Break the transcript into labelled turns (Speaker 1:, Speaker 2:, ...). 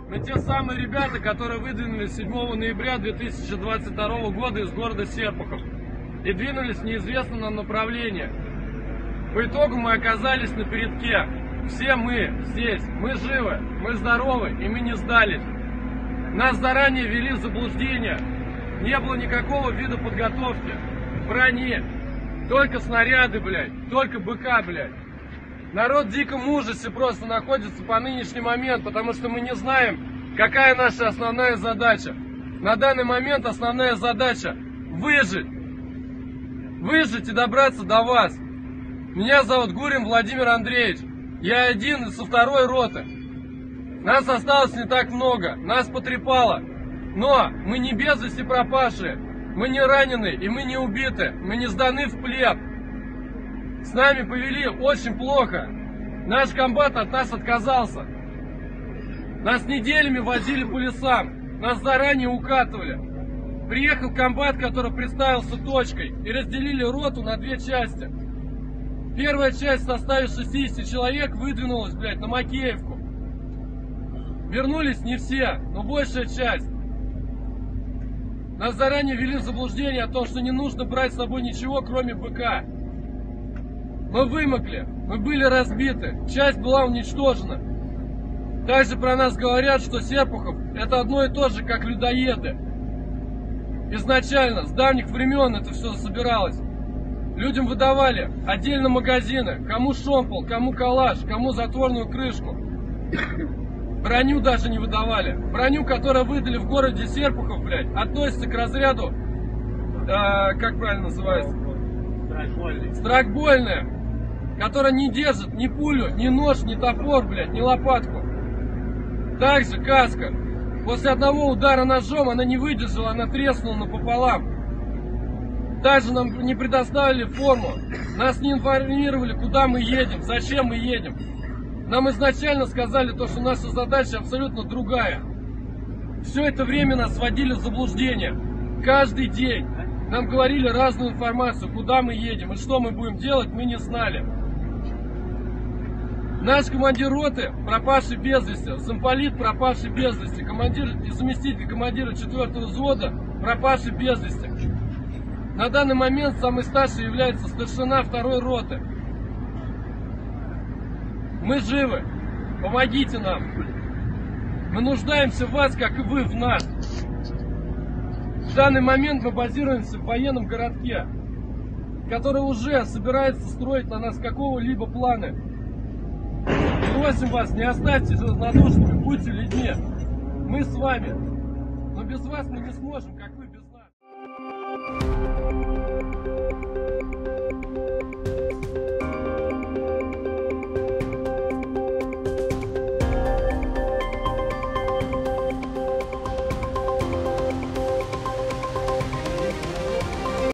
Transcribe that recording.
Speaker 1: Мы те самые ребята, которые выдвинулись 7 ноября 2022 года из города Серпухов и двинулись в неизвестном нам направлении. По итогу мы оказались на передке. Все мы здесь, мы живы, мы здоровы и мы не сдались. Нас заранее ввели в заблуждение. Не было никакого вида подготовки, брони, только снаряды, блядь, только БК, блядь. Народ в диком ужасе просто находится по нынешний момент, потому что мы не знаем, какая наша основная задача. На данный момент основная задача – выжить. Выжить и добраться до вас. Меня зовут Гурин Владимир Андреевич. Я один со 2-й роты. Нас осталось не так много, нас потрепало. Но мы не без вести пропавшие, мы не ранены и мы не убиты, мы не сданы в плен. С нами повели очень плохо. Наш комбат от нас отказался. Нас неделями возили по лесам, нас заранее укатывали. Приехал комбат, который представился точкой, и разделили роту на 2 части. Первая часть в составе 60 человек выдвинулась, блядь, на Макеевку. Вернулись не все, но большая часть. Нас заранее ввели в заблуждение о том, что не нужно брать с собой ничего, кроме БК. Мы вымокли, мы были разбиты, часть была уничтожена. Также про нас говорят, что Серпухов это одно и то же, как людоеды. Изначально, с давних времен это все собиралось. Людям выдавали отдельно магазины, кому шомпол, кому калаш, кому затворную крышку. Броню даже не выдавали. Броню, которую выдали в городе Серпухов, блядь, относится к разряду, как правильно называется? Страйкбольная. Которая не держит ни пулю, ни нож, ни топор, блядь, ни лопатку. Также каска. После одного удара ножом она не выдержала, она треснула напополам. Также нам не предоставили форму. Нас не информировали, куда мы едем, зачем мы едем. Нам изначально сказали то, что наша задача абсолютно другая. Все это время нас вводили в заблуждение. Каждый день нам говорили разную информацию, куда мы едем и что мы будем делать, мы не знали. Наш командир роты, пропавший без вести, замполит, пропавший без вести, командир и заместитель командира 4-го взвода, пропавший без вести. На данный момент самый старший является старшина 2-й роты. Мы живы. Помогите нам. Мы нуждаемся в вас, как и вы в нас. В данный момент мы базируемся в военном городке, который уже собирается строить на нас какого-либо плана. Просим вас, не оставьтесь равнодушными, будьте людьми. Мы с вами. Но без вас мы не сможем, как вы без нас.